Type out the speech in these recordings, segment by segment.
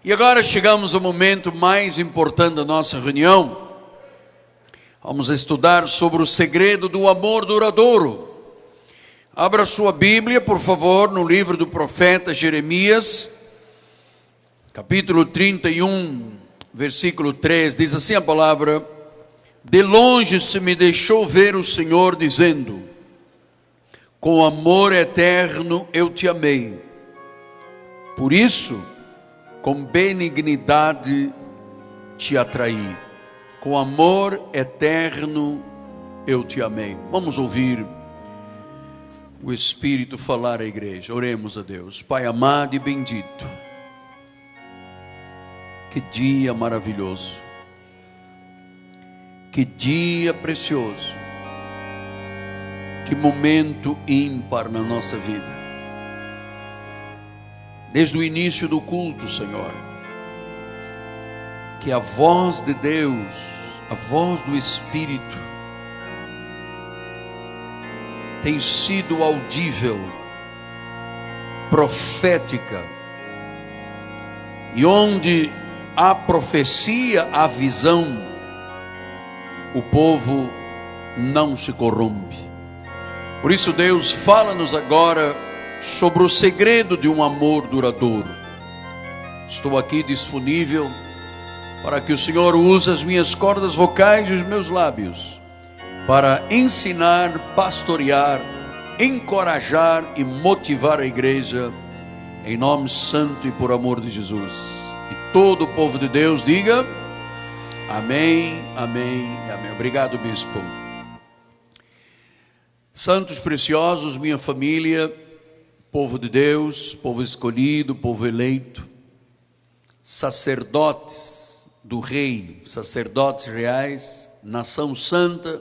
E agora chegamos ao momento mais importante da nossa reunião. Vamos estudar sobre o segredo do amor duradouro. Abra sua Bíblia, por favor, no livro do profeta Jeremias, capítulo 31, versículo 3. Diz assim a palavra: de longe se me deixou ver o Senhor, dizendo: com amor eterno eu te amei. Por isso, com benignidade te atraí. Com amor eterno eu te amei. Vamos ouvir o Espírito falar à igreja. Oremos a Deus. Pai amado e bendito, que dia maravilhoso, que dia precioso, que momento ímpar na nossa vida. Desde o início do culto, Senhor, que a voz de Deus, a voz do Espírito, tem sido audível, profética, e onde há profecia, há visão, o povo não se corrompe. Por isso, Deus, fala-nos agora sobre o segredo de um amor duradouro. Estou aqui disponível para que o Senhor use as minhas cordas vocais e os meus lábios para ensinar, pastorear, encorajar e motivar a igreja, em nome santo e por amor de Jesus. E todo o povo de Deus diga amém, amém e amém. Obrigado, bispo. Santos preciosos, minha família, povo de Deus, povo escolhido, povo eleito, sacerdotes do rei, sacerdotes reais, nação santa,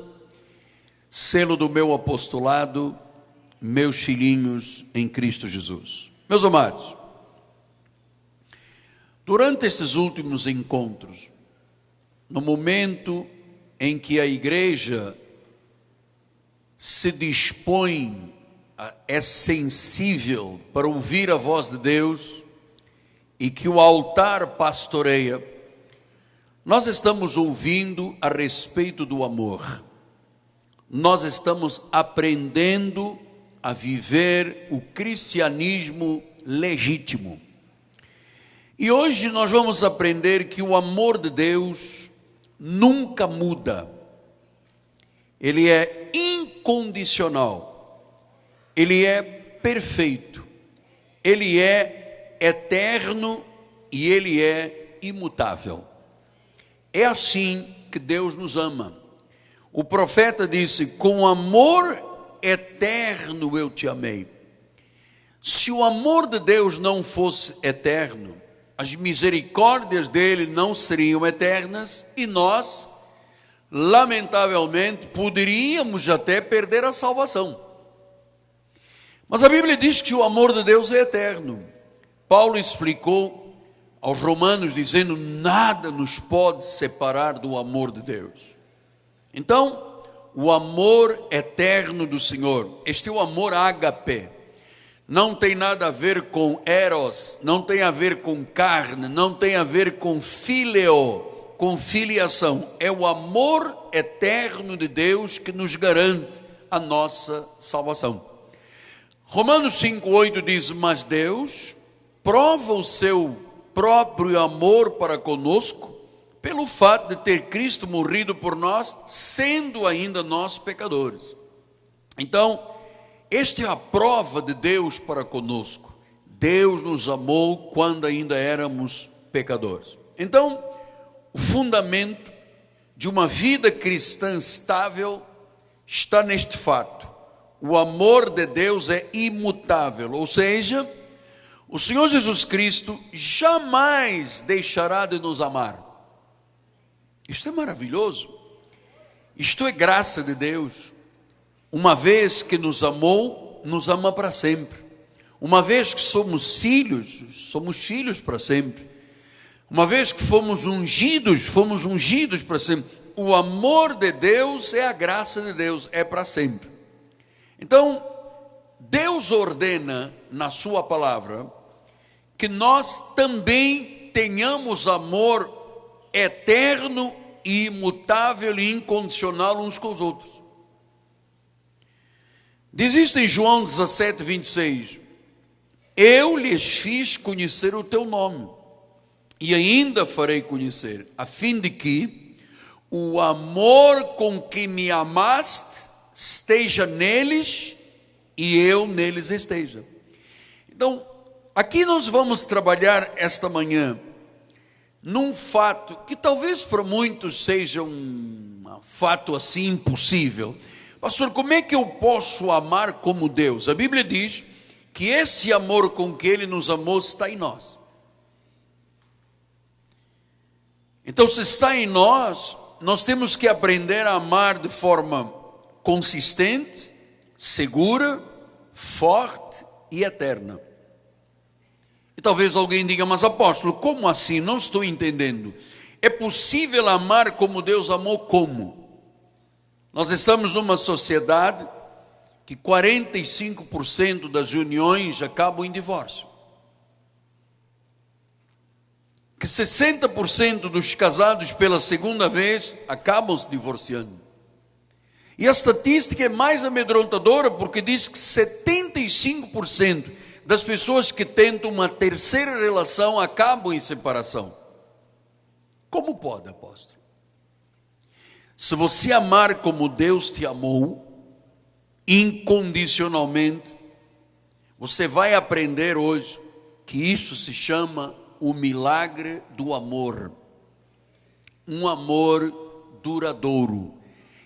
selo do meu apostolado, meus filhinhos em Cristo Jesus. Meus amados, durante estes últimos encontros, no momento em que a igreja se dispõe, é sensível para ouvir a voz de Deus e que o altar pastoreia, nós estamos ouvindo a respeito do amor. Nós estamos aprendendo a viver o cristianismo legítimo. E hoje nós vamos aprender que o amor de Deus nunca muda. Ele é incondicional. Ele é perfeito, Ele é eterno e Ele é imutável. É assim que Deus nos ama. O profeta disse: com amor eterno eu te amei. Se o amor de Deus não fosse eterno, as misericórdias dele não seriam eternas e nós, lamentavelmente, poderíamos até perder a salvação. Mas a Bíblia diz que o amor de Deus é eterno. Paulo explicou aos romanos dizendo: nada nos pode separar do amor de Deus. Então, o amor eterno do Senhor, este é o amor ágape, não tem nada a ver com eros, não tem a ver com carne, não tem a ver com fileo, com filiação. É o amor eterno de Deus que nos garante a nossa salvação. Romanos 5,8 diz: mas Deus prova o seu próprio amor para conosco pelo fato de ter Cristo morrido por nós, sendo ainda nós pecadores. Então, esta é a prova de Deus para conosco. Deus nos amou quando ainda éramos pecadores. Então, o fundamento de uma vida cristã estável está neste fato: o amor de Deus é imutável, ou seja, o Senhor Jesus Cristo jamais deixará de nos amar. Isto é maravilhoso, isto é graça de Deus. Uma vez que nos amou, nos ama para sempre. Uma vez que somos filhos para sempre. Uma vez que fomos ungidos para sempre. O amor de Deus é a graça de Deus, é para sempre. Então, Deus ordena na sua palavra que nós também tenhamos amor eterno e imutável e incondicional uns com os outros. Diz isto em João 17, 26. Eu lhes fiz conhecer o teu nome, e ainda farei conhecer, a fim de que o amor com que me amaste esteja neles e eu neles esteja. Então, aqui nós vamos trabalhar esta manhã num fato que talvez para muitos seja um fato assim impossível. Pastor, como é que eu posso amar como Deus? A Bíblia diz que esse amor com que Ele nos amou está em nós. Então, se está em nós, nós temos que aprender a amar de forma consistente, segura, forte e eterna. E talvez alguém diga, mas apóstolo, como assim? Não estou entendendo. É possível amar como Deus amou como? Nós estamos numa sociedade que 45% das uniões acabam em divórcio. Que 60% dos casados pela segunda vez acabam se divorciando. E a estatística é mais amedrontadora porque diz que 75% das pessoas que tentam uma terceira relação acabam em separação. Como pode, apóstolo? Se você amar como Deus te amou, incondicionalmente, você vai aprender hoje que isso se chama o milagre do amor. Um amor duradouro.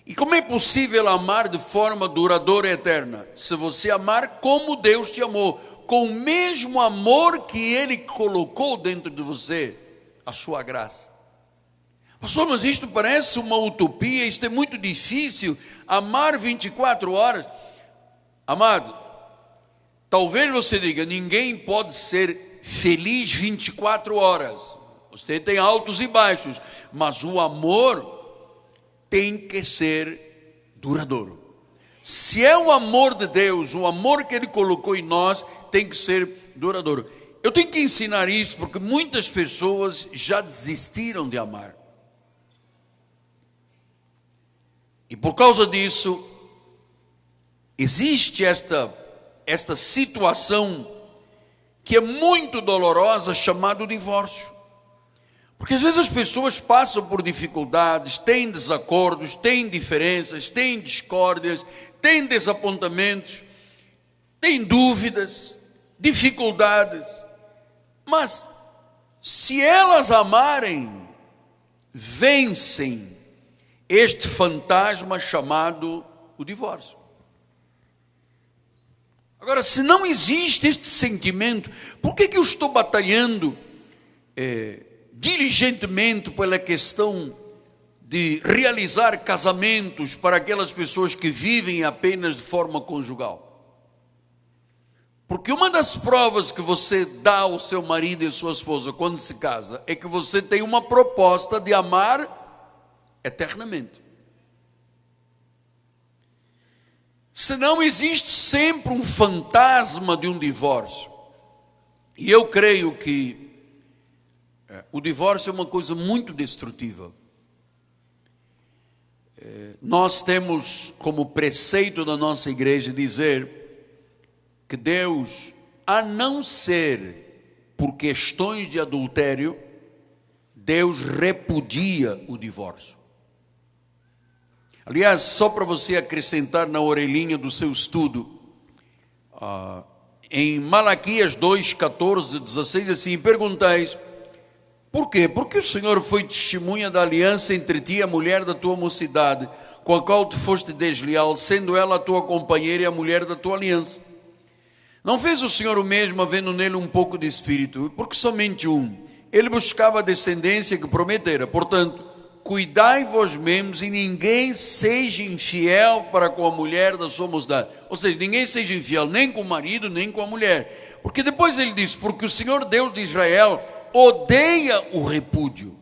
E como é possível amar de forma duradoura e eterna? Se você amar como Deus te amou, com o mesmo amor que Ele colocou dentro de você, a sua graça. Pastor, mas isto parece uma utopia, isto é muito difícil, amar 24 horas. Amado, talvez você diga, ninguém pode ser feliz 24 horas. Você tem altos e baixos, mas o amor tem que ser duradouro. Se é o amor de Deus, o amor que Ele colocou em nós, tem que ser duradouro. Eu tenho que ensinar isso porque muitas pessoas já desistiram de amar. E por causa disso, existe esta situação que é muito dolorosa, chamada divórcio. Porque às vezes as pessoas passam por dificuldades, têm desacordos, têm diferenças, têm discórdias, têm desapontamentos, têm dúvidas, dificuldades. Mas se elas amarem, vencem este fantasma chamado o divórcio. Agora, se não existe este sentimento, por que eu estou batalhando diligentemente pela questão de realizar casamentos para aquelas pessoas que vivem apenas de forma conjugal? Porque uma das provas que você dá ao seu marido e sua esposa quando se casa é que você tem uma proposta de amar eternamente. Senão existe sempre um fantasma de um divórcio. E eu creio que o divórcio é uma coisa muito destrutiva. Nós temos como preceito da nossa igreja dizer que Deus, a não ser por questões de adultério, Deus repudia o divórcio. Aliás, só para você acrescentar na orelhinha do seu estudo, em Malaquias 2, 14, 16, assim, perguntais, por quê? Porque o Senhor foi testemunha da aliança entre ti e a mulher da tua mocidade, com a qual tu foste desleal, sendo ela a tua companheira e a mulher da tua aliança. Não fez o Senhor o mesmo, havendo nele um pouco de espírito, porque somente ele buscava a descendência que prometera. Portanto, cuidai vós mesmos e ninguém seja infiel para com a mulher da sua mocidade. Ou seja, ninguém seja infiel, nem com o marido, nem com a mulher. Porque depois ele diz, porque o Senhor Deus de Israel odeia o repúdio.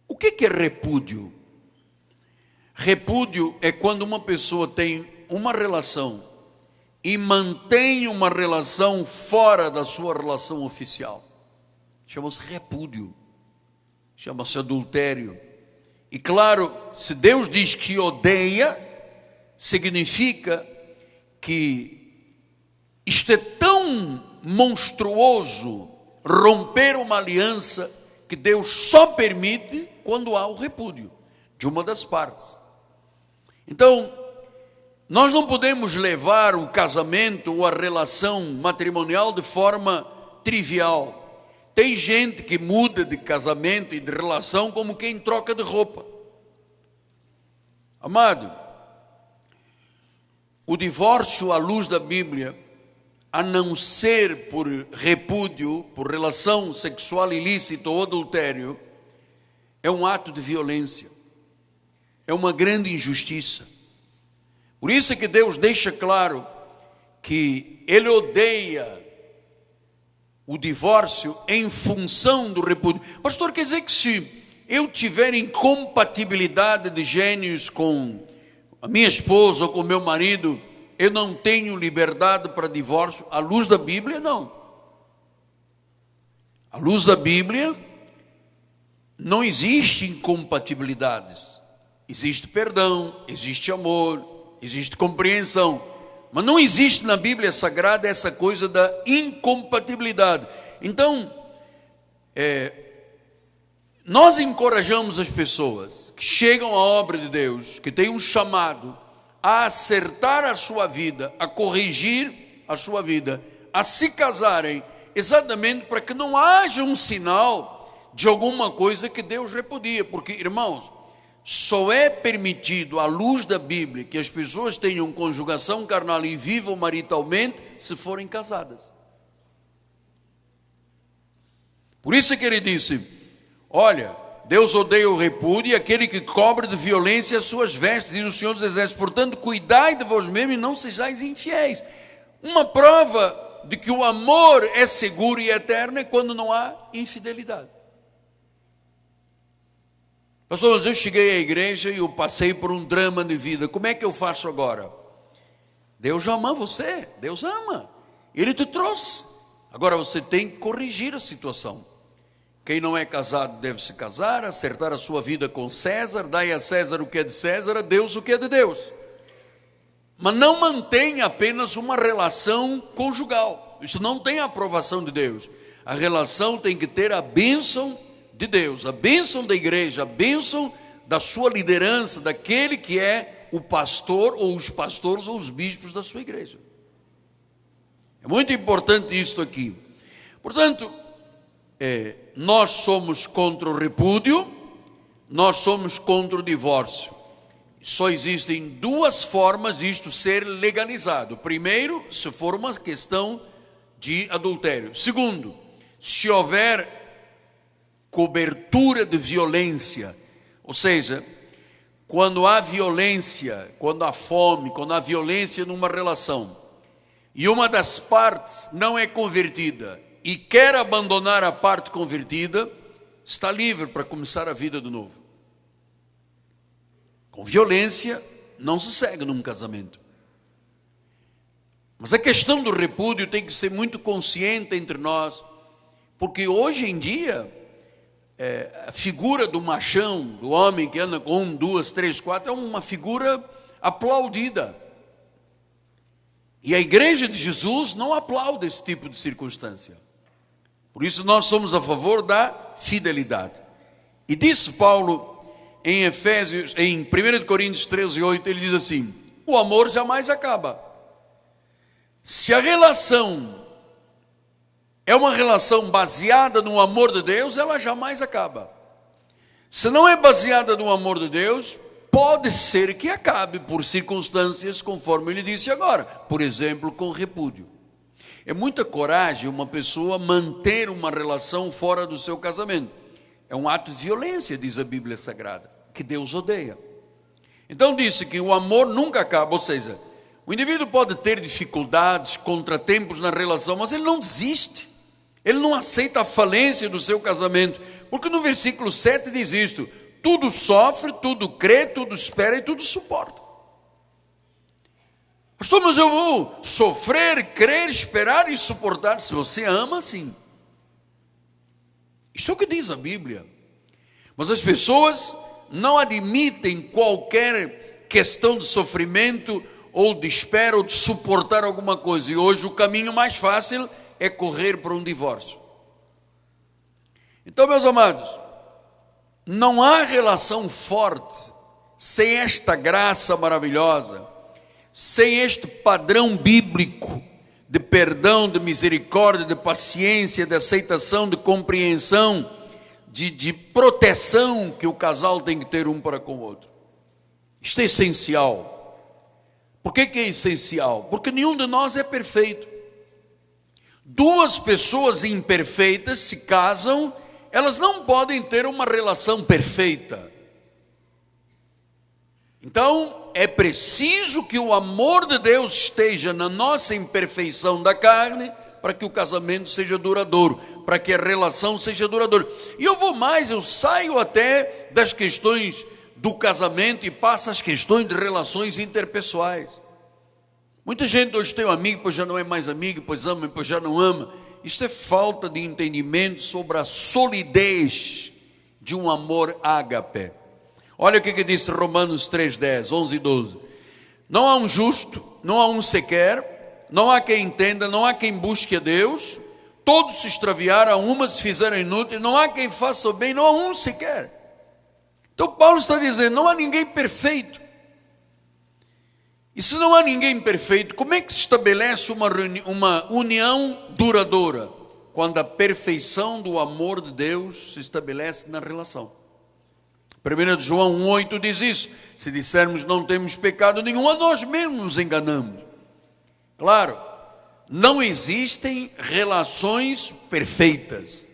O que é repúdio? Repúdio é quando uma pessoa tem uma relação e mantém uma relação fora da sua relação oficial. Chama-se repúdio, chama-se adultério. E claro, se Deus diz que odeia, significa que isto é tão monstruoso, romper uma aliança, que Deus só permite quando há o repúdio de uma das partes. Então, nós não podemos levar o casamento ou a relação matrimonial de forma trivial. Tem gente que muda de casamento e de relação como quem troca de roupa. Amado, o divórcio à luz da Bíblia, a não ser por repúdio, por relação sexual ilícita ou adultério, é um ato de violência, é uma grande injustiça. Por isso é que Deus deixa claro que Ele odeia o divórcio em função do repúdio. Pastor, quer dizer que se eu tiver incompatibilidade de gênios com a minha esposa ou com o meu marido, eu não tenho liberdade para divórcio? À luz da Bíblia, não. À luz da Bíblia, não existe incompatibilidades. Existe perdão, existe amor, existe compreensão, mas não existe na Bíblia Sagrada essa coisa da incompatibilidade. Então, nós encorajamos as pessoas que chegam à obra de Deus, que têm um chamado a acertar a sua vida, a corrigir a sua vida, a se casarem, exatamente para que não haja um sinal de alguma coisa que Deus repudia. Porque, irmãos, só é permitido, à luz da Bíblia, que as pessoas tenham conjugação carnal e vivam maritalmente se forem casadas. Por isso é que ele disse: olha, Deus odeia o repúdio e aquele que cobre de violência as suas vestes, diz o Senhor dos Exércitos. Portanto, cuidai de vós mesmos e não sejais infiéis. Uma prova de que o amor é seguro e eterno é quando não há infidelidade. Pastor, mas eu cheguei à igreja e eu passei por um drama de vida. Como é que eu faço agora? Deus ama você, Deus ama. Ele te trouxe. Agora você tem que corrigir a situação. Quem não é casado deve se casar, acertar a sua vida com César, dai a César o que é de César, a Deus o que é de Deus. Mas não mantenha apenas uma relação conjugal. Isso não tem a aprovação de Deus. A relação tem que ter a bênção de Deus, a bênção da igreja, a bênção da sua liderança, daquele que é o pastor ou os pastores ou os bispos da sua igreja. É muito importante isso aqui. Portanto, nós somos contra o repúdio, nós somos contra o divórcio. Só existem duas formas de isto ser legalizado. Primeiro, se for uma questão de adultério. Segundo, se houver cobertura de violência, ou seja, quando há violência, quando há fome, quando há violência numa relação, e uma das partes não é convertida e quer abandonar a parte convertida, está livre para começar a vida de novo. Com violência não se segue num casamento. Mas a questão do repúdio tem que ser muito consciente entre nós, porque hoje em dia a figura do machão, do homem que anda com 1, 2, 3, 4, é uma figura aplaudida. E a igreja de Jesus não aplaude esse tipo de circunstância. Por isso nós somos a favor da fidelidade. E disse Paulo em Efésios, em 1 Coríntios 13, 8, ele diz assim: o amor jamais acaba. Se a relação é uma relação baseada no amor de Deus, ela jamais acaba. Se não é baseada no amor de Deus, pode ser que acabe por circunstâncias, conforme ele disse agora. Por exemplo, com repúdio. É muita coragem uma pessoa manter uma relação fora do seu casamento. É um ato de violência, diz a Bíblia Sagrada, que Deus odeia. Então disse que o amor nunca acaba, ou seja, o indivíduo pode ter dificuldades, contratempos na relação, mas ele não desiste. Ele não aceita a falência do seu casamento, porque no versículo 7 diz isto: tudo sofre, tudo crê, tudo espera e tudo suporta. Pastor, mas eu vou sofrer, crer, esperar e suportar. Se você ama, sim. Isso é o que diz a Bíblia. Mas as pessoas não admitem qualquer questão de sofrimento ou de espera ou de suportar alguma coisa. E hoje o caminho mais fácil é correr para um divórcio. Então, meus amados, não há relação forte sem esta graça maravilhosa, sem este padrão bíblico de perdão, de misericórdia, de paciência, de aceitação, de compreensão, de proteção que o casal tem que ter um para com o outro. Isto é essencial. Por que é essencial? Porque nenhum de nós é perfeito. Duas pessoas imperfeitas se casam, elas não podem ter uma relação perfeita. Então, é preciso que o amor de Deus esteja na nossa imperfeição da carne, para que o casamento seja duradouro, para que a relação seja duradoura. E eu vou mais, eu saio até das questões do casamento e passo às questões de relações interpessoais. Muita gente hoje tem um amigo, pois já não é mais amigo, pois ama, pois já não ama. Isso é falta de entendimento sobre a solidez de um amor ágape. Olha o que disse Romanos 3:10, 11 e 12. Não há um justo, não há um sequer, não há quem entenda, não há quem busque a Deus. Todos se extraviaram, umas se fizeram inúteis, não há quem faça o bem, não há um sequer. Então Paulo está dizendo, não há ninguém perfeito. E se não há ninguém perfeito, como é que se estabelece uma união duradoura? Quando a perfeição do amor de Deus se estabelece na relação. 1 João 1,8 diz isso. Se dissermos não temos pecado nenhum, a nós mesmos nos enganamos. Claro, não existem relações perfeitas.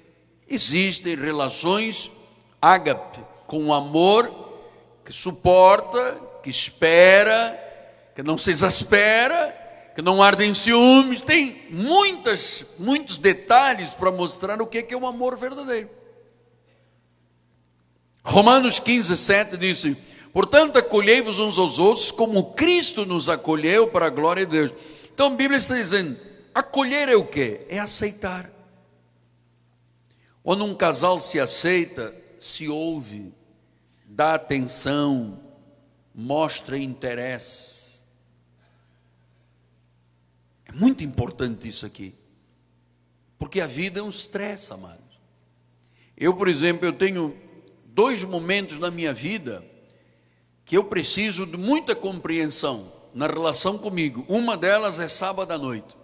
Existem relações ágape, com amor que suporta, que espera, que não se exaspera, que não arde em ciúmes. Tem muitos detalhes para mostrar o que é um amor verdadeiro. Romanos 15:7 diz: portanto, acolhei-vos uns aos outros, como Cristo nos acolheu para a glória de Deus. Então a Bíblia está dizendo, acolher é o quê? É aceitar. Quando um casal se aceita, se ouve, dá atenção, mostra interesse. É muito importante isso aqui, porque a vida é um estresse, amados. Eu, por exemplo, eu tenho 2 momentos na minha vida que eu preciso de muita compreensão na relação comigo. Uma delas é sábado à noite.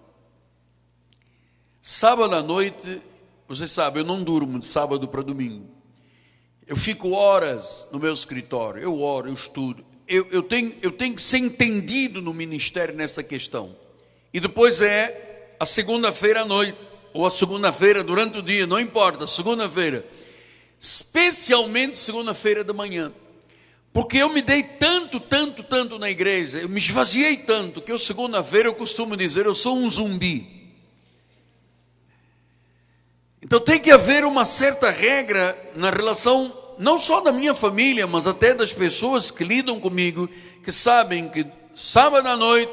Sábado à noite, você sabe, eu não durmo de sábado para domingo. Eu fico horas no meu escritório, eu oro, eu estudo. Eu tenho que ser entendido no ministério nessa questão. E depois é a segunda-feira à noite, ou a segunda-feira durante o dia, não importa, segunda-feira. Especialmente segunda-feira de manhã. Porque eu me dei tanto na igreja, eu me esvaziei tanto, que eu segunda-feira eu costumo dizer, eu sou um zumbi. Então tem que haver uma certa regra na relação, não só da minha família, mas até das pessoas que lidam comigo, que sabem que sábado à noite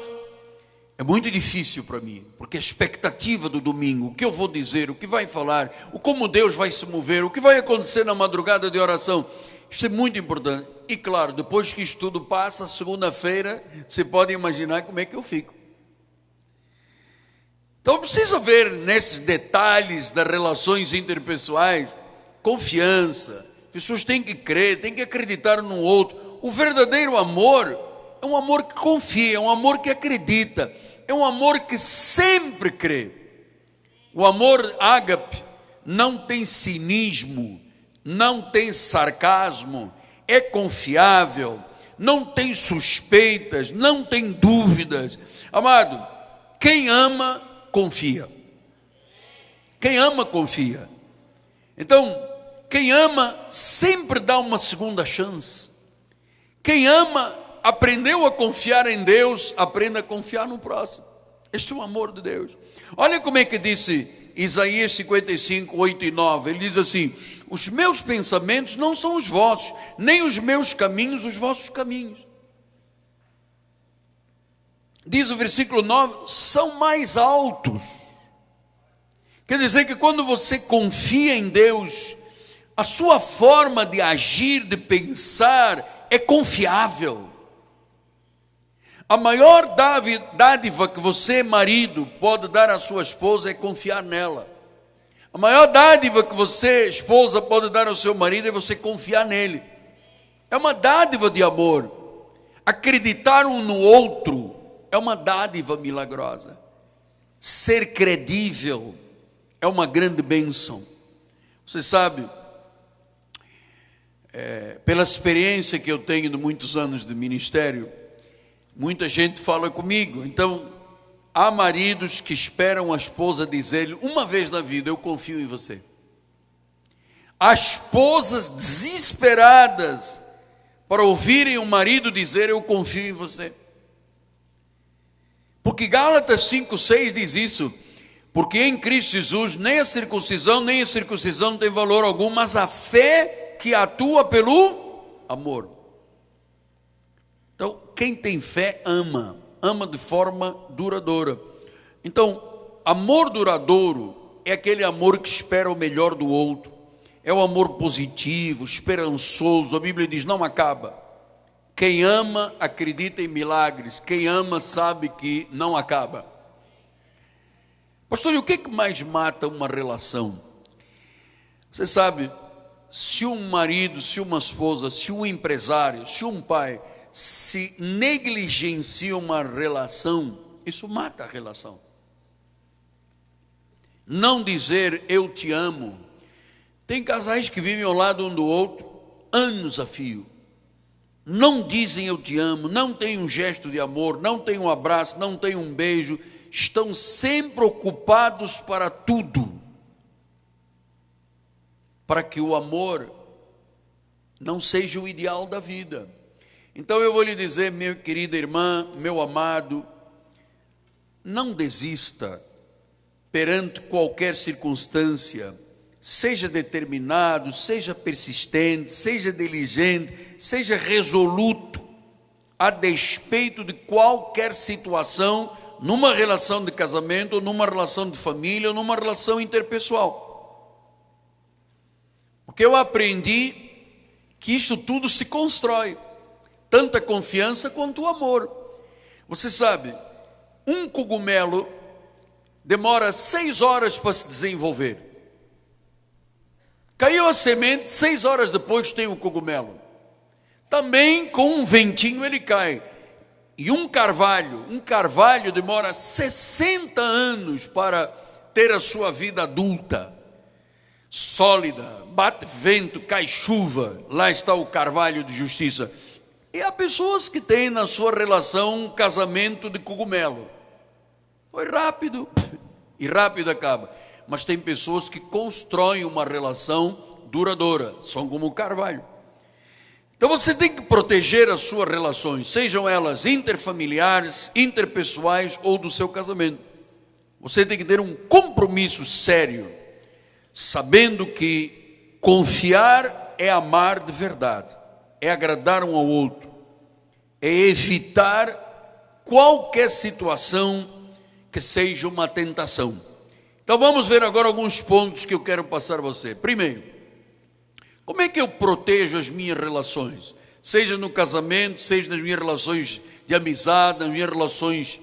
é muito difícil para mim, porque a expectativa do domingo, o que eu vou dizer, o que vai falar, como Deus vai se mover, o que vai acontecer na madrugada de oração, isso é muito importante. E claro, depois que isso tudo passa, segunda-feira, você pode imaginar como é que eu fico. Então precisa ver nesses detalhes das relações interpessoais, confiança, pessoas têm que crer, têm que acreditar no outro. O verdadeiro amor é um amor que confia, é um amor que acredita, é um amor que sempre crê. O amor ágape não tem cinismo, não tem sarcasmo, é confiável, não tem suspeitas, não tem dúvidas. Amado, quem ama, confia. Quem ama, confia. Então, quem ama sempre dá uma segunda chance. Quem ama, aprendeu a confiar em Deus, aprenda a confiar no próximo. Este é o amor de Deus. Olha como é que disse Isaías 55, 8 e 9. Ele diz assim: os meus pensamentos não são os vossos, nem os meus caminhos os vossos caminhos. diz o versículo 9, são mais altos. Quer dizer que quando você confia em Deus, a sua forma de agir, de pensar, é confiável. A maior dádiva que você, marido, pode dar à sua esposa é confiar nela. A maior dádiva que você, esposa, pode dar ao seu marido é você confiar nele. É uma dádiva de amor. Acreditar um no outro é uma dádiva milagrosa. Ser credível é uma grande bênção. Você sabe, pela experiência que eu tenho de muitos anos de ministério, muita gente fala comigo. Então, há maridos que esperam a esposa dizer-lhe uma vez na vida: eu confio em você. Há esposas desesperadas para ouvirem o marido dizer: eu confio em você. Porque Gálatas 5:6 diz isso: porque em Cristo Jesus nem a circuncisão nem a circuncisão não tem valor algum, mas a fé que atua pelo amor. Então, quem tem fé ama de forma duradoura. Então, amor duradouro é aquele amor que espera o melhor do outro, é o amor positivo, esperançoso. A Bíblia diz: não acaba. Quem ama acredita em milagres, quem ama sabe que não acaba. Pastor, e o que mais mata uma relação? Você sabe, se um marido, se uma esposa, se um empresário, se um pai se negligencia uma relação, isso mata a relação. Não dizer eu te amo. Tem casais que vivem ao lado um do outro anos a fio, não dizem eu te amo, não tem um gesto de amor, não tem um abraço, não tem um beijo, estão sempre ocupados para tudo, para que o amor não seja o ideal da vida. Então eu vou lhe dizer, minha querida irmã, meu amado, não desista perante qualquer circunstância. Seja determinado, seja persistente, seja diligente, seja resoluto, a despeito de qualquer situação, numa relação de casamento, ou numa relação de família, ou numa relação interpessoal. Porque eu aprendi que isto tudo se constrói, tanto a confiança quanto o amor. Você sabe, um cogumelo demora 6 horas para se desenvolver. Caiu a semente, 6 horas depois tem um cogumelo. Também com um ventinho ele cai. E um carvalho demora 60 anos para ter a sua vida adulta, sólida. Bate vento, cai chuva, lá está o carvalho de justiça. E há pessoas que têm na sua relação um casamento de cogumelo. Foi rápido e rápido acaba. Mas tem pessoas que constroem uma relação duradoura, são como o carvalho. Então você tem que proteger as suas relações, sejam elas interfamiliares, interpessoais ou do seu casamento. Você tem que ter um compromisso sério, sabendo que confiar é amar de verdade, é agradar um ao outro, é evitar qualquer situação que seja uma tentação. Então vamos ver agora alguns pontos que eu quero passar a você. Primeiro, como é que eu protejo as minhas relações? Seja no casamento, seja nas minhas relações de amizade, nas minhas relações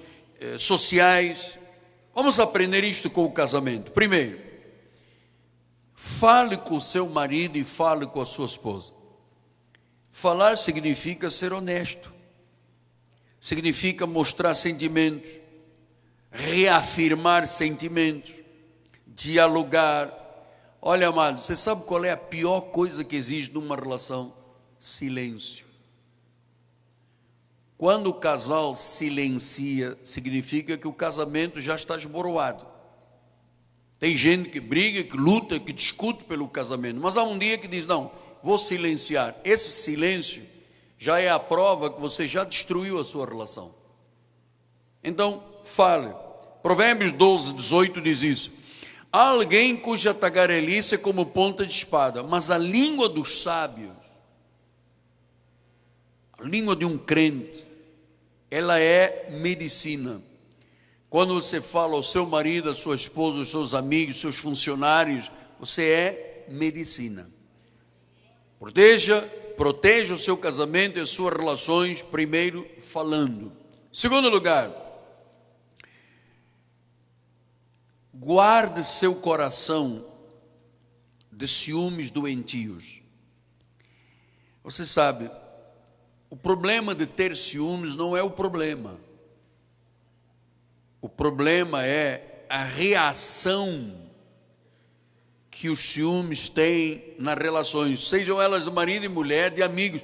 sociais. Vamos aprender isto com o casamento. Primeiro, fale com o seu marido e fale com a sua esposa. Falar significa ser honesto, significa mostrar sentimentos, reafirmar sentimentos, dialogar. Olha, amado, você sabe qual é a pior coisa que existe numa relação? Silêncio. Quando o casal silencia, significa que o casamento já está esboroado. Tem gente que briga, que luta, que discute pelo casamento, mas há um dia que diz, não, vou silenciar. Esse silêncio já é a prova que você já destruiu a sua relação. Então, fale. Provérbios 12:18 diz isso. Há alguém cuja tagarelice é como ponta de espada, mas a língua dos sábios, a língua de um crente, ela é medicina. Quando você fala ao seu marido, à sua esposa, aos seus amigos, seus funcionários, você é medicina. Proteja o seu casamento e as suas relações, primeiro falando. Segundo lugar, guarde seu coração de ciúmes doentios. Você sabe, o problema de ter ciúmes não é o problema. O problema é a reação que os ciúmes têm nas relações, sejam elas de marido e mulher, de amigos.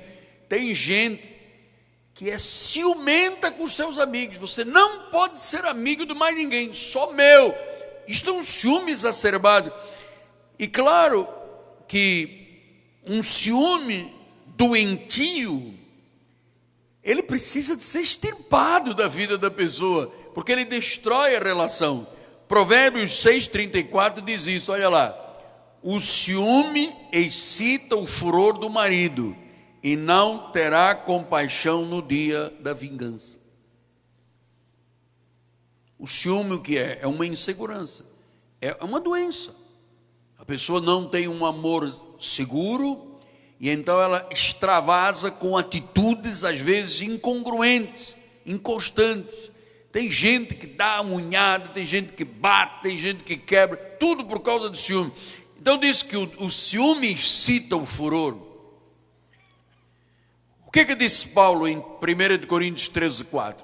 Tem gente que é ciumenta com os seus amigos. Você não pode ser amigo de mais ninguém, só meu. Isto é um ciúme exacerbado. E claro que um ciúme doentio, ele precisa de ser extirpado da vida da pessoa, porque ele destrói a relação. Provérbios 6,34 diz isso, olha lá. O ciúme excita o furor do marido e não terá compaixão no dia da vingança. O ciúme o que é? É uma insegurança, é uma doença. A pessoa não tem um amor seguro e então ela extravasa com atitudes às vezes incongruentes, inconstantes. Tem gente que dá unhada, tem gente que bate, tem gente que quebra, tudo por causa do ciúme. Então diz que o ciúme excita o furor. O que disse Paulo em 1 Coríntios 13,4?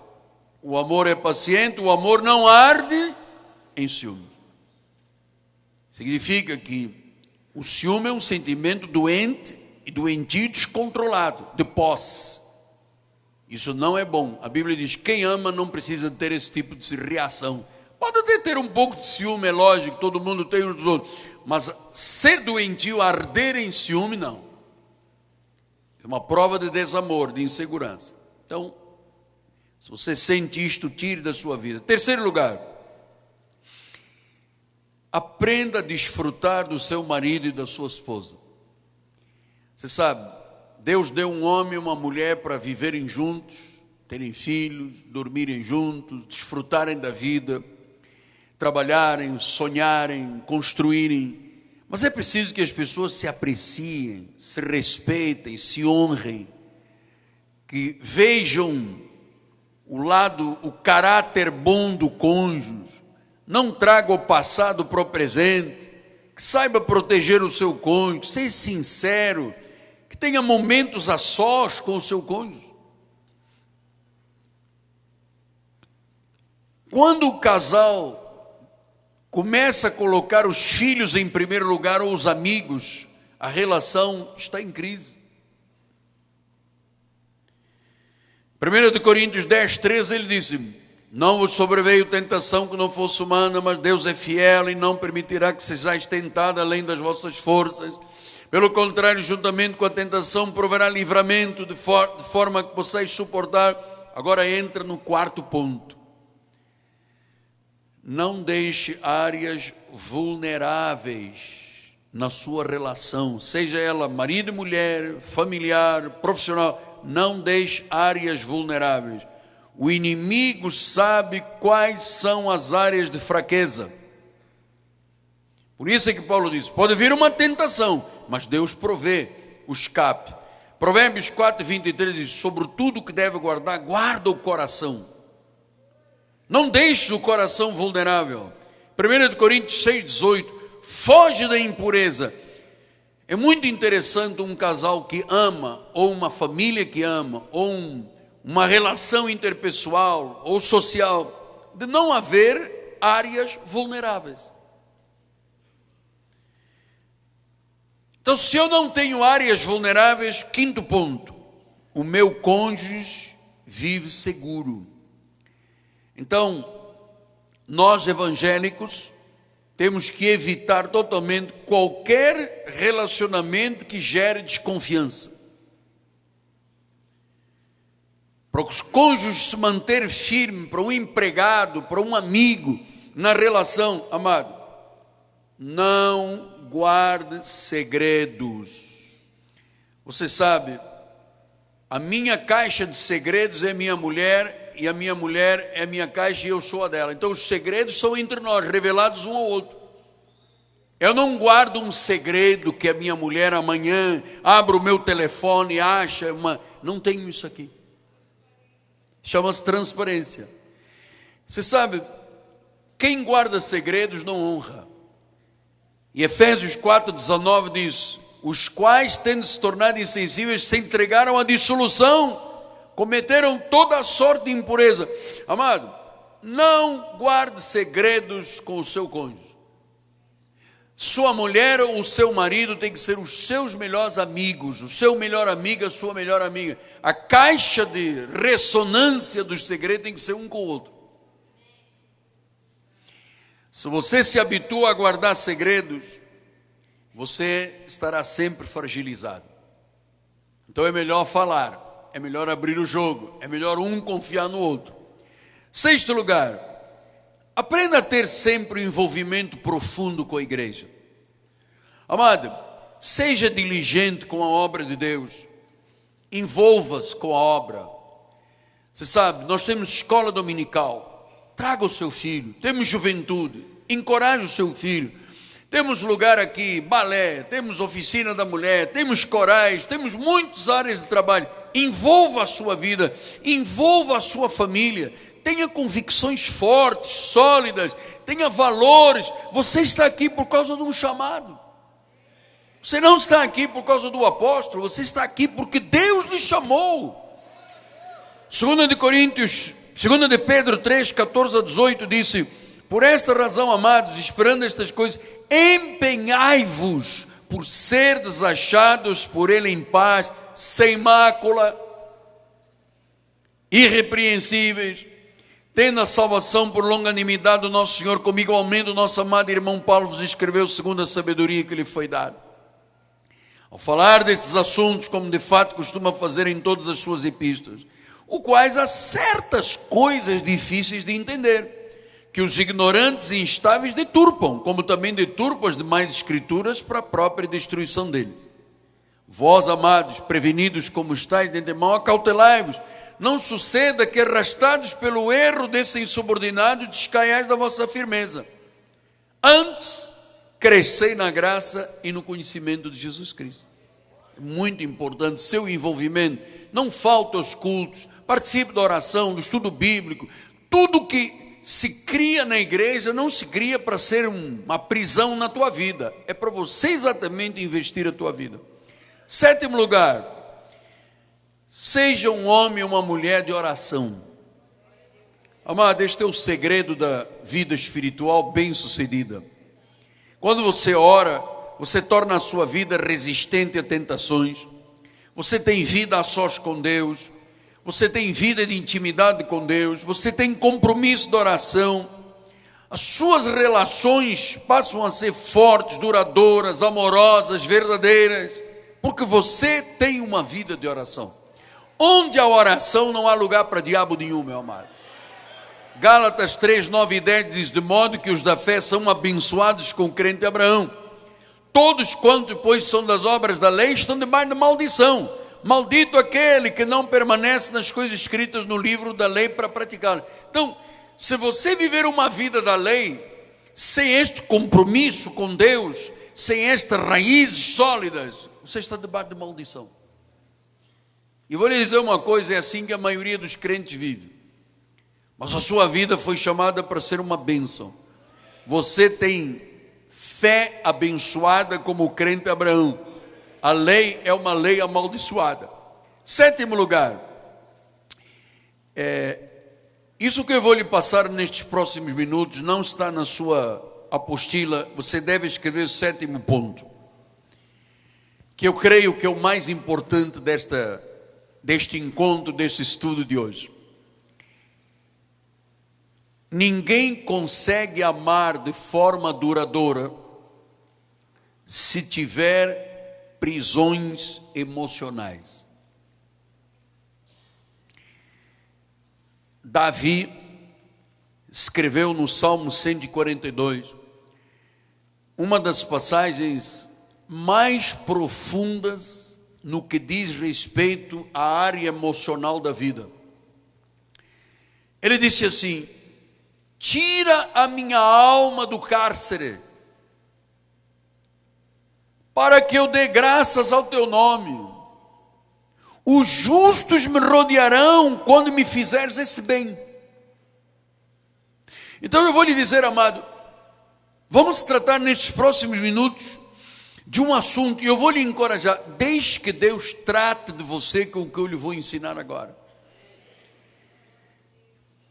O amor é paciente, o amor não arde em ciúme. Significa que o ciúme é um sentimento doente e doentio descontrolado, de posse. Isso não é bom. A Bíblia diz, quem ama não precisa ter esse tipo de reação. Pode até ter um pouco de ciúme, é lógico, todo mundo tem uns dos outros. Mas ser doentio, arder em ciúme, não. É uma prova de desamor, de insegurança. Então, se você sente isto, tire da sua vida. Terceiro lugar, aprenda a desfrutar do seu marido e da sua esposa. Você sabe, Deus deu um homem e uma mulher para viverem juntos, terem filhos, dormirem juntos, desfrutarem da vida, trabalharem, sonharem, construírem. Mas é preciso que as pessoas se apreciem, se respeitem, se honrem, que vejam o caráter bom do cônjuge, não traga o passado para o presente, que saiba proteger o seu cônjuge, seja sincero, que tenha momentos a sós com o seu cônjuge. Quando o casal começa a colocar os filhos em primeiro lugar ou os amigos, a relação está em crise. 1 Coríntios 10,13 ele disse, não vos sobreveio tentação que não fosse humana, mas Deus é fiel e não permitirá que sejais tentados além das vossas forças. Pelo contrário, juntamente com a tentação proverá livramento de forma que possais suportar. Agora entra no quarto ponto. Não deixe áreas vulneráveis na sua relação, seja ela marido e mulher, familiar, profissional, não deixe áreas vulneráveis. O inimigo sabe quais são as áreas de fraqueza. Por isso é que Paulo diz, pode vir uma tentação, mas Deus provê o escape. Provérbios 4,23 diz, sobre tudo que deve guardar, guarda o coração. Não deixe o coração vulnerável. 1 Coríntios 6,18, foge da impureza. É muito interessante um casal que ama, ou uma família que ama, ou uma relação interpessoal ou social, de não haver áreas vulneráveis. Então, se eu não tenho áreas vulneráveis, quinto ponto, o meu cônjuge vive seguro. Então, nós evangélicos temos que evitar totalmente qualquer relacionamento que gere desconfiança. Para os cônjuges se manter firme, para um empregado, para um amigo, na relação, amado, não guarde segredos. Você sabe, a minha caixa de segredos é minha mulher e a minha mulher é a minha caixa e eu sou a dela. Então os segredos são entre nós, revelados um ao outro. Eu não guardo um segredo que a minha mulher amanhã abre o meu telefone e acha uma... Não tenho isso aqui. Chama-se transparência. Você sabe, quem guarda segredos não honra. E Efésios 4,19 diz: os quais, tendo se tornado insensíveis, se entregaram à dissolução, cometeram toda a sorte de impureza. Amado, não guarde segredos com o seu cônjuge. Sua mulher ou o seu marido tem que ser os seus melhores amigos, o seu melhor amigo, a sua melhor amiga. A caixa de ressonância dos segredos tem que ser um com o outro. Se você se habitua a guardar segredos, você estará sempre fragilizado. Então é melhor falar, é melhor abrir o jogo, é melhor um confiar no outro. Sexto lugar, aprenda a ter sempre um envolvimento profundo com a igreja. Amado, seja diligente com a obra de Deus, envolva-se com a obra. Você sabe, nós temos escola dominical, traga o seu filho, temos juventude, encoraje o seu filho. Temos lugar aqui, balé, temos oficina da mulher, temos corais, temos muitas áreas de trabalho. Envolva a sua vida, envolva a sua família. Tenha convicções fortes, sólidas, tenha valores. Você está aqui por causa de um chamado. Você não está aqui por causa do apóstolo, você está aqui porque Deus lhe chamou. 2 de Pedro 3, 14 a 18 disse: por esta razão, amados, esperando estas coisas, empenhai-vos por ser achados por ele em paz, sem mácula, irrepreensíveis, tendo a salvação por longanimidade do nosso Senhor, como igualmente o nosso amado irmão Paulo vos escreveu segundo a sabedoria que lhe foi dada. Ao falar destes assuntos, como de fato costuma fazer em todas as suas epístolas, o quais há certas coisas difíceis de entender, que os ignorantes e instáveis deturpam, como também deturpam as demais escrituras para a própria destruição deles. Vós, amados, prevenidos como estáis de antemão, acautelai-vos, não suceda que, arrastados pelo erro desse insubordinado, descaiais da vossa firmeza. Antes, crescei na graça e no conhecimento de Jesus Cristo. É muito importante seu envolvimento. Não falte aos cultos, participe da oração, do estudo bíblico. Tudo que se cria na igreja não se cria para ser uma prisão na tua vida. É para você exatamente investir a tua vida. Sétimo lugar, seja um homem ou uma mulher de oração. Amado, este é o segredo da vida espiritual bem-sucedida. Quando você ora, você torna a sua vida resistente a tentações. Você tem vida a sós com Deus. Você tem vida de intimidade com Deus. Você tem compromisso de oração. As suas relações passam a ser fortes, duradouras, amorosas, verdadeiras, porque você tem uma vida de oração. Onde há oração não há lugar para diabo nenhum, meu amado. Gálatas 3, 9 e 10 diz: de modo que os da fé são abençoados com o crente Abraão. Todos quanto, pois, são das obras da lei, estão debaixo de maldição. Maldito aquele que não permanece nas coisas escritas no livro da lei para praticá-las. Então, se você viver uma vida da lei, sem este compromisso com Deus, sem estas raízes sólidas, você está debaixo de maldição. E vou lhe dizer uma coisa, é assim que a maioria dos crentes vive. Mas a sua vida foi chamada para ser uma bênção. Você tem fé abençoada como o crente Abraão. A lei é uma lei amaldiçoada. Sétimo lugar, isso que eu vou lhe passar nestes próximos minutos não está na sua apostila. Você deve escrever o sétimo ponto, que eu creio que é o mais importante deste encontro, deste estudo de hoje. Ninguém consegue amar de forma duradoura se tiver prisões emocionais. Davi escreveu no Salmo 142 uma das passagens mais profundas no que diz respeito à área emocional da vida. Ele disse assim: tira a minha alma do cárcere, para que eu dê graças ao teu nome. Os justos me rodearão quando me fizeres esse bem. Então eu vou lhe dizer, amado, vamos tratar nestes próximos minutos de um assunto, e eu vou lhe encorajar, deixe que Deus trate de você com o que eu lhe vou ensinar agora.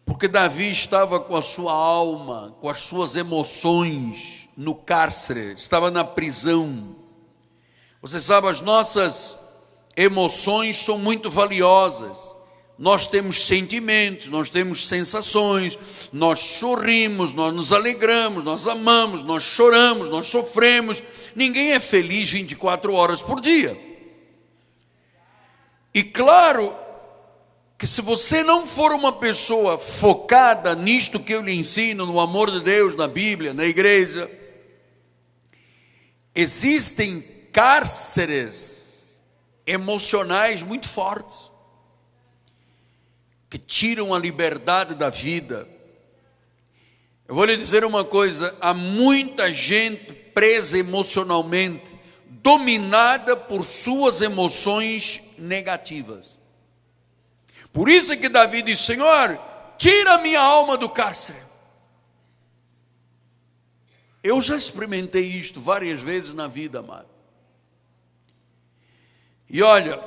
Porque Davi estava com a sua alma, com as suas emoções no cárcere, estava na prisão. Você sabe, as nossas emoções são muito valiosas. Nós temos sentimentos, nós temos sensações, nós sorrimos, nós nos alegramos, nós amamos, nós choramos, nós sofremos. Ninguém é feliz 24 horas por dia. E claro que se você não for uma pessoa focada nisto que eu lhe ensino, no amor de Deus, na Bíblia, na igreja, existem cárceres emocionais muito fortes, que tiram a liberdade da vida. Eu vou lhe dizer uma coisa: há muita gente presa emocionalmente, dominada por suas emoções negativas. Por isso é que Davi diz: Senhor, tira a minha alma do cárcere. Eu já experimentei isto várias vezes na vida, amado. E olha,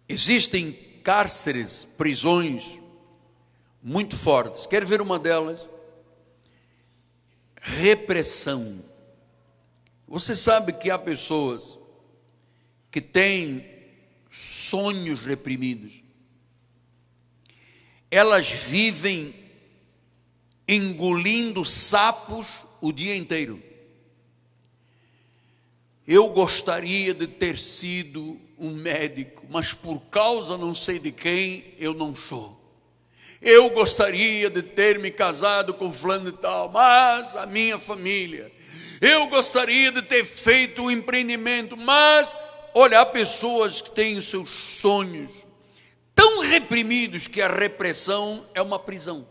existem cárceres, prisões muito fortes. Quer ver uma delas? Repressão. Você sabe que há pessoas que têm sonhos reprimidos. Elas vivem engolindo sapos o dia inteiro. Eu gostaria de ter sido um médico, mas por causa não sei de quem, eu não sou. Eu gostaria de ter me casado com fulano e tal, mas a minha família. Eu gostaria de ter feito um empreendimento, mas, olha, há pessoas que têm os seus sonhos tão reprimidos que a repressão é uma prisão.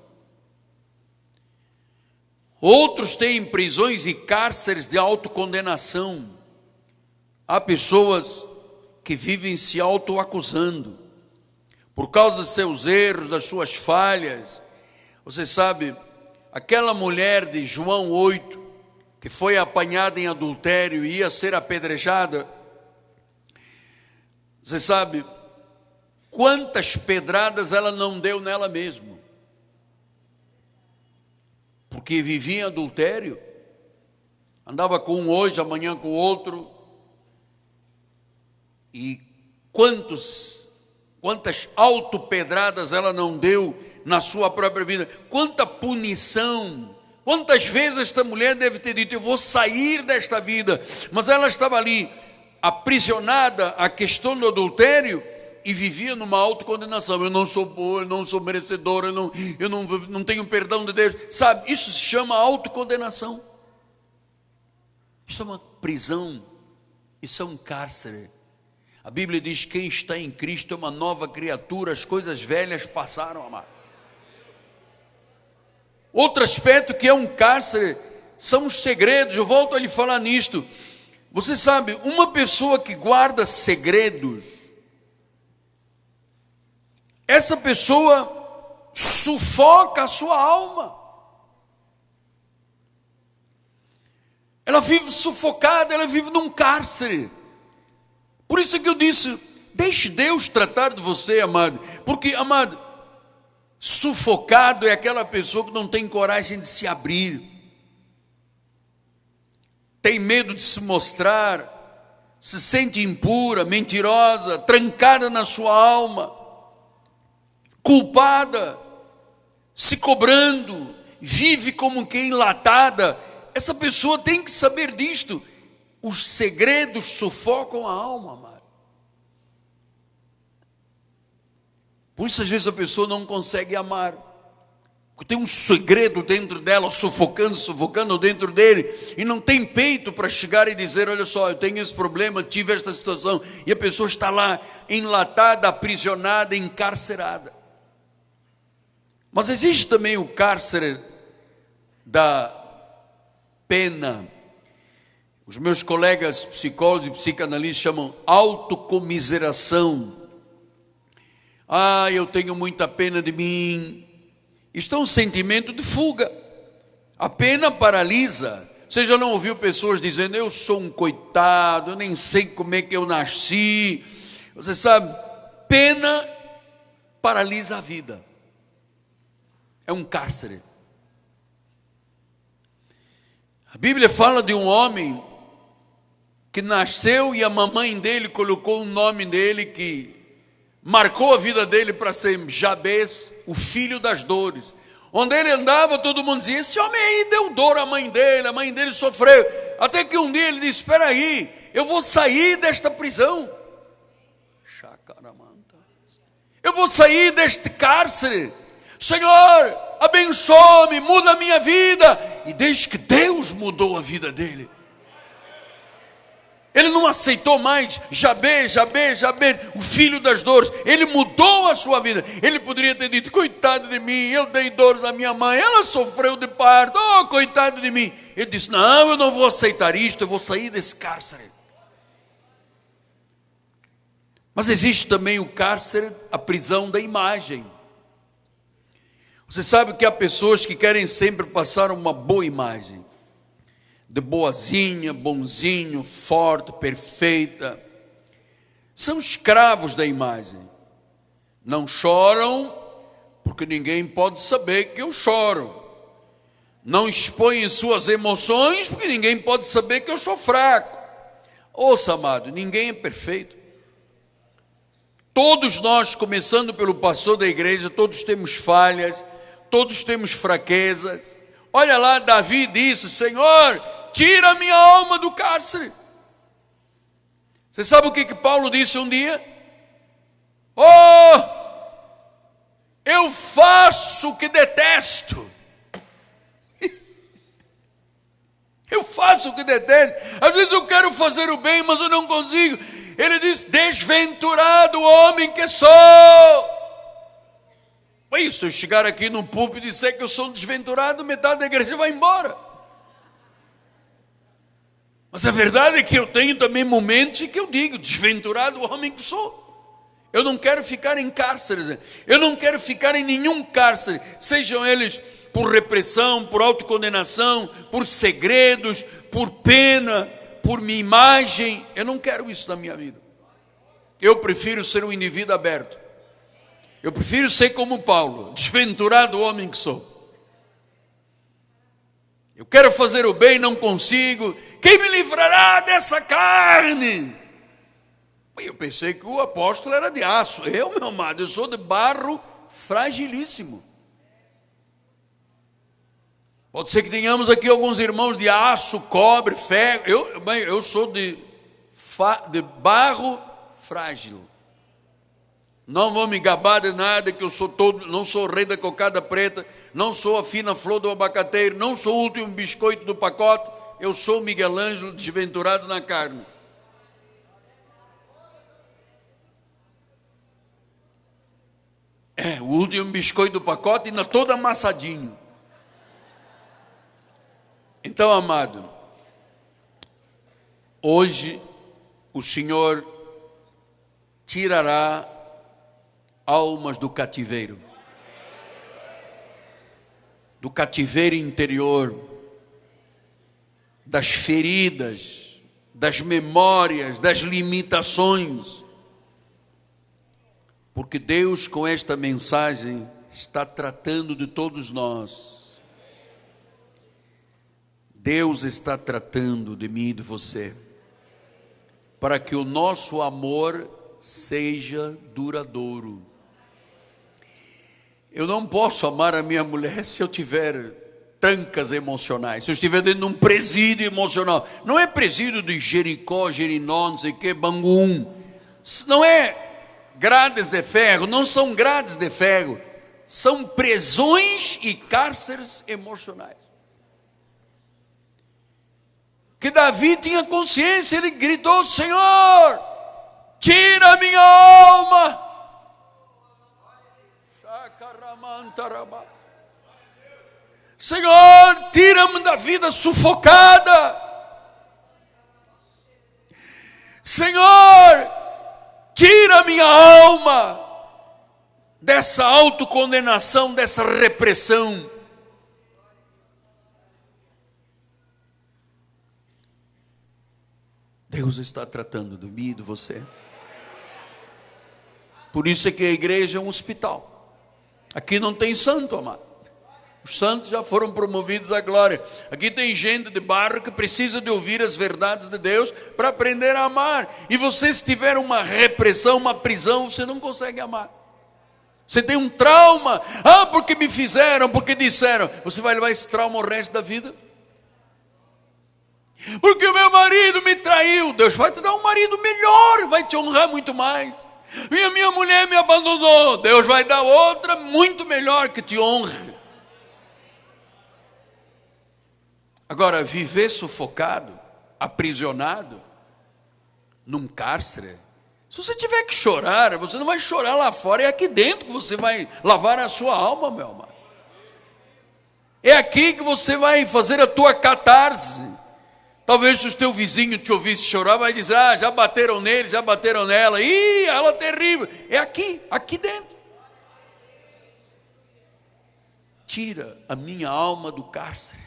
Outros têm prisões e cárceres de autocondenação. Há pessoas que vivem se autoacusando por causa de seus erros, das suas falhas. Você sabe, aquela mulher de João 8, que foi apanhada em adultério e ia ser apedrejada, você sabe quantas pedradas ela não deu nela mesma, porque vivia em adultério, andava com um hoje, amanhã com o outro. E quantas autopedradas ela não deu na sua própria vida, quanta punição, quantas vezes esta mulher deve ter dito: eu vou sair desta vida, mas ela estava ali aprisionada à questão do adultério e vivia numa autocondenação. Eu não sou boa, eu não sou merecedora, eu não tenho perdão de Deus, sabe? Isso se chama autocondenação. Isso é uma prisão, isso é um cárcere. A Bíblia diz: quem está em Cristo é uma nova criatura, as coisas velhas passaram, amado. Outro aspecto que é um cárcere são os segredos. Eu volto a lhe falar nisto. Você sabe, uma pessoa que guarda segredos, essa pessoa sufoca a sua alma. Ela vive sufocada, ela vive num cárcere. Por isso é que eu disse: deixe Deus tratar de você, amado. Porque, amado, sufocado é aquela pessoa que não tem coragem de se abrir, tem medo de se mostrar, se sente impura, mentirosa, trancada na sua alma, culpada, se cobrando, vive como que enlatada. Essa pessoa tem que saber disto. Os segredos sufocam a alma, amado. Por isso às vezes a pessoa não consegue amar, porque tem um segredo dentro dela, sufocando dentro dele, e não tem peito para chegar e dizer: olha só, eu tenho esse problema, tive esta situação, e a pessoa está lá enlatada, aprisionada, encarcerada. Mas existe também o cárcere da pena. Os meus colegas psicólogos e psicanalistas chamam autocomiseração. Eu tenho muita pena de mim. Isto é um sentimento de fuga. A pena paralisa. Você já não ouviu pessoas dizendo: eu sou um coitado, eu nem sei como é que eu nasci. Você sabe, pena paralisa a vida. É um cárcere. A Bíblia fala de um homem que nasceu e a mamãe dele colocou um nome dele que marcou a vida dele para ser Jabez, o filho das dores. Onde ele andava, todo mundo dizia: esse homem aí deu dor à mãe dele sofreu. Até que um dia ele disse: espera aí, eu vou sair desta prisão. Eu vou sair deste cárcere. Senhor, abençoa-me, muda a minha vida. E desde que Deus mudou a vida dele, ele não aceitou mais Jabez, o filho das dores. Ele mudou a sua vida. Ele poderia ter dito: coitado de mim, eu dei dores à minha mãe, ela sofreu de parto, coitado de mim. Ele disse: não, eu não vou aceitar isto, eu vou sair desse cárcere. Mas existe também o cárcere, a prisão da imagem. Você sabe que há pessoas que querem sempre passar uma boa imagem, de boazinha, bonzinho, forte, perfeita. São escravos da imagem. Não choram, porque ninguém pode saber que eu choro. Não expõem suas emoções, porque ninguém pode saber que eu sou fraco. Ouça, amado, ninguém é perfeito. Todos nós, começando pelo pastor da igreja, todos temos falhas, todos temos fraquezas. Olha lá, Davi disse: Senhor, tira a minha alma do cárcere. Você sabe o que Paulo disse um dia? Eu faço o que detesto. Eu faço o que detesto. Às vezes eu quero fazer o bem, mas eu não consigo. Ele diz: desventurado homem que sou. Se eu chegar aqui no púlpito e disser que eu sou um desventurado, metade da igreja vai embora. Mas a verdade é que eu tenho também momentos em que eu digo: desventurado homem que sou. Eu não quero ficar em cárceres. Eu não quero ficar em nenhum cárcere, sejam eles por repressão, por autocondenação, por segredos, por pena, por minha imagem. Eu não quero isso na minha vida. Eu prefiro ser um indivíduo aberto. Eu prefiro ser como Paulo, desventurado homem que sou. Eu quero fazer o bem, não consigo. Quem me livrará dessa carne? Eu pensei que o apóstolo era de aço. Meu amado, eu sou de barro fragilíssimo. Pode ser que tenhamos aqui alguns irmãos de aço, cobre, ferro. Eu sou de barro frágil. Não vou me gabar de nada, que eu sou não sou o rei da cocada preta, não sou a fina flor do abacateiro, não sou o último biscoito do pacote. Eu sou Miguel Ângelo, desventurado na carne. O último biscoito do pacote, ainda todo amassadinho. Então, amado, hoje o Senhor tirará almas do cativeiro interior, das feridas, das memórias, das limitações, porque Deus, com esta mensagem, está tratando de todos nós. Deus está tratando de mim e de você, para que o nosso amor seja duradouro. Eu não posso amar a minha mulher se eu tiver trancas emocionais, se eu estiver dentro de um presídio emocional. Não é presídio de Jericó, Jerinó, não sei o que, Bangum. Não é grades de ferro, não são grades de ferro, são prisões e cárceres emocionais. Que Davi tinha consciência, ele gritou: Senhor, tira a minha alma. Senhor, tira-me da vida sufocada. Senhor, tira minha alma dessa autocondenação, dessa repressão. Deus está tratando de mim e de você. Por isso é que a igreja é um hospital. Aqui não tem santo, amado. Os santos já foram promovidos à glória. Aqui tem gente de barro que precisa de ouvir as verdades de Deus para aprender a amar. E você, se tiver uma repressão, uma prisão, você não consegue amar. Você tem um trauma. Ah, porque me fizeram, porque disseram. Você vai levar esse trauma o resto da vida? Porque o meu marido me traiu. Deus vai te dar um marido melhor, vai te honrar muito mais. Minha mulher me abandonou. Deus vai dar outra muito melhor que te honre. Agora, viver sufocado, aprisionado, num cárcere, se você tiver que chorar, você não vai chorar lá fora, é aqui dentro que você vai lavar a sua alma, meu amado. É aqui que você vai fazer a tua catarse. Talvez se o teu vizinho te ouvisse chorar, vai dizer, já bateram nele, já bateram nela, ela é terrível. É aqui dentro. Tira a minha alma do cárcere.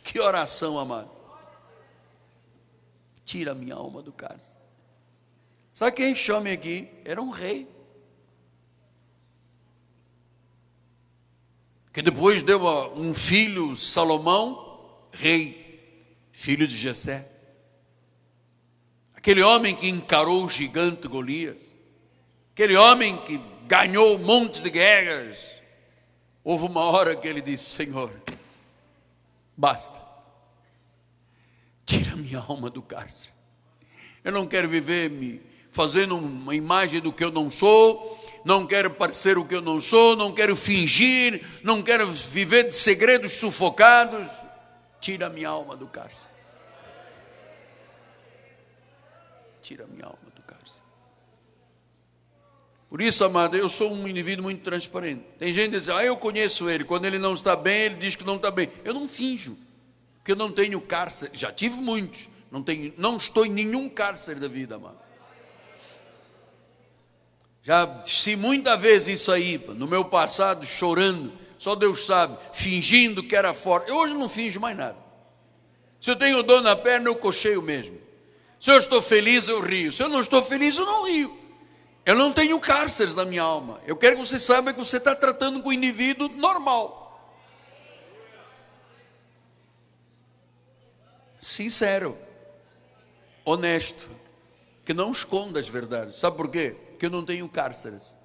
Que oração, amado. Tira a minha alma do cárcere. Sabe quem chama aqui? Era um rei. Que depois deu um filho, Salomão, rei, filho de Jessé. Aquele homem que encarou o gigante Golias. Aquele homem que ganhou um monte de guerras. Houve uma hora que ele disse, Senhor, basta. Tira minha alma do cárcere. Eu não quero viver me fazendo uma imagem do que eu não sou. Não quero parecer o que eu não sou. Não quero fingir. Não quero viver de segredos sufocados. Tira minha alma do cárcere. Tira minha alma do cárcere. Por isso, amado, eu sou um indivíduo muito transparente. Tem gente que diz, eu conheço ele. Quando ele não está bem, ele diz que não está bem. Eu não finjo. Porque eu não tenho cárcere, já tive muitos, não estou em nenhum cárcere da vida, amado. Já disse muitas vezes isso aí, no meu passado, chorando, só Deus sabe, fingindo que era forte. Eu hoje não finjo mais nada. Se eu tenho dor na perna, eu cocheio mesmo. Se eu estou feliz, eu rio. Se eu não estou feliz, eu não rio. Eu não tenho cárceres na minha alma. Eu quero que você saiba que você está tratando com o indivíduo normal. Sincero, honesto, que não esconda as verdades. Sabe por quê? Porque eu não tenho cárceres.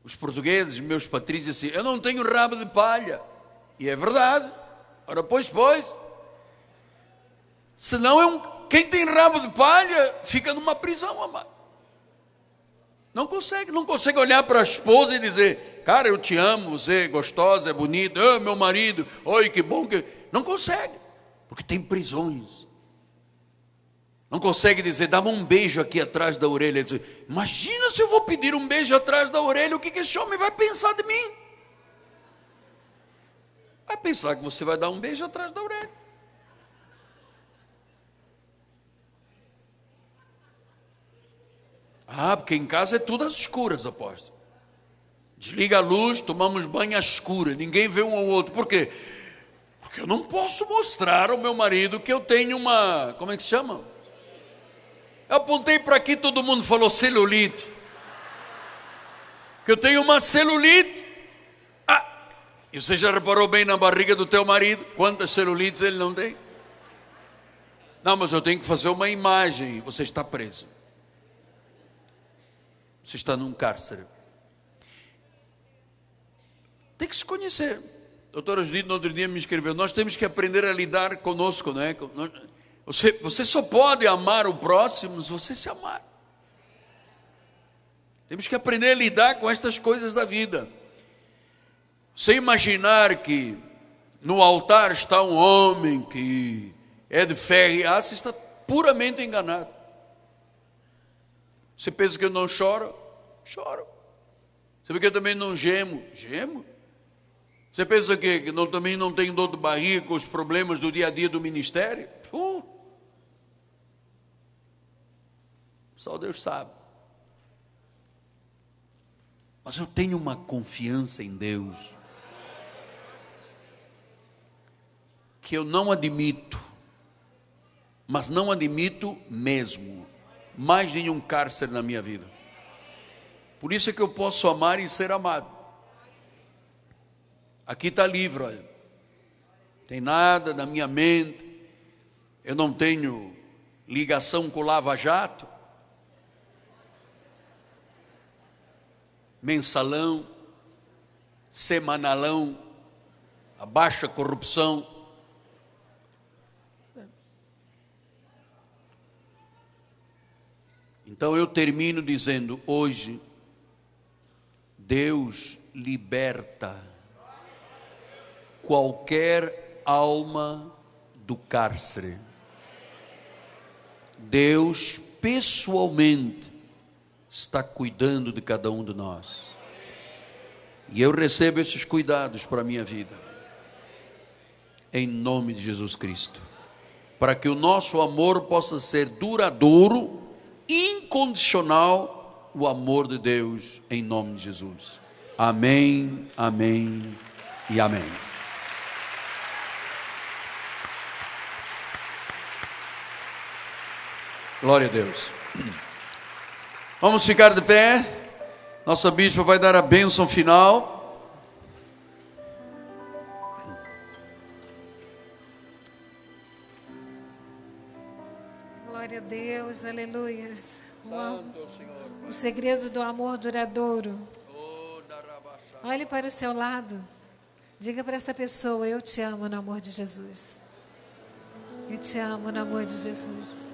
Os portugueses, meus patrícios, dizem assim, eu não tenho rabo de palha. E é verdade. Ora, pois. Senão quem tem rabo de palha fica numa prisão, amado. Não consegue olhar para a esposa e dizer, cara, eu te amo, você é gostosa, é bonita, meu marido, oi, que bom que... Não consegue, porque tem prisões. Não consegue dizer, dá-me um beijo aqui atrás da orelha. Dizer, imagina se eu vou pedir um beijo atrás da orelha, o que esse homem vai pensar de mim? Vai pensar que você vai dar um beijo atrás da orelha. Porque em casa é tudo às escuras, apóstolo. Desliga a luz, tomamos banho às escuras, ninguém vê um ao outro. Por quê? Porque eu não posso mostrar ao meu marido que eu tenho uma... Como é que se chama? Eu apontei para aqui, todo mundo falou celulite. Que eu tenho uma celulite. E você já reparou bem na barriga do teu marido? Quantas celulites ele não tem? Não, mas eu tenho que fazer uma imagem. Você está preso. Você está num cárcere. Tem que se conhecer. Doutora Judite, no outro dia me escreveu, nós temos que aprender a lidar conosco, não é? Você só pode amar o próximo se você se amar. Temos que aprender a lidar com estas coisas da vida. Você imaginar que no altar está um homem que é de ferro e aço, está puramente enganado. Você pensa que eu não choro? Choro. Sabe que eu também não gemo? Gemo? Você pensa que também não tem dor de barriga com os problemas do dia a dia do ministério? Só Deus sabe. Mas eu tenho uma confiança em Deus que eu não admito, mas não admito mesmo, mais nenhum cárcere na minha vida. Por isso é que eu posso amar e ser amado. Aqui está livre, olha. Tem nada na minha mente. Eu não tenho ligação com o Lava Jato, mensalão, semanalão, a baixa corrupção. Então eu termino dizendo: hoje Deus liberta qualquer alma do cárcere. Deus pessoalmente está cuidando de cada um de nós. E eu recebo esses cuidados para a minha vida, em nome de Jesus Cristo, para que o nosso amor possa ser duradouro, incondicional, o amor de Deus, em nome de Jesus. Amém, amém e amém. Glória a Deus. Vamos ficar de pé. Nossa bispa vai dar a bênção final. Glória a Deus, aleluia. Santo Senhor. O segredo do amor duradouro. Olhe para o seu lado. Diga para essa pessoa: eu te amo no amor de Jesus. Eu te amo no amor de Jesus.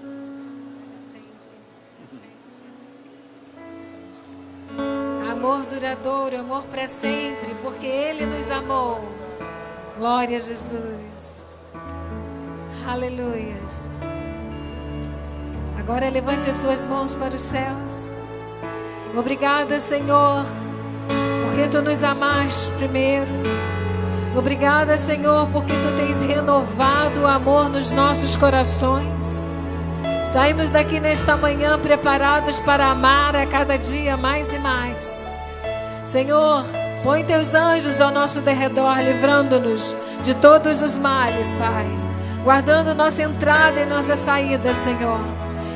Amor duradouro, amor para sempre, porque Ele nos amou. Glória a Jesus. Aleluias. Agora levante as suas mãos para os céus. Obrigada, Senhor, porque Tu nos amaste primeiro. Obrigada, Senhor, porque Tu tens renovado o amor nos nossos corações. Saímos daqui nesta manhã preparados para amar a cada dia mais e mais. Senhor, põe Teus anjos ao nosso derredor, livrando-nos de todos os males, Pai. Guardando nossa entrada e nossa saída, Senhor.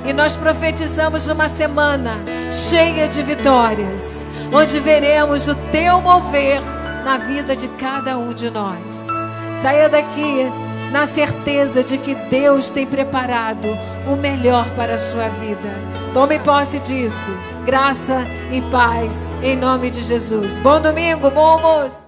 E nós profetizamos uma semana cheia de vitórias, onde veremos o Teu mover na vida de cada um de nós. Saia daqui na certeza de que Deus tem preparado o melhor para a sua vida. Tome posse disso. Graça e paz em nome de Jesus. Bom domingo, bom almoço.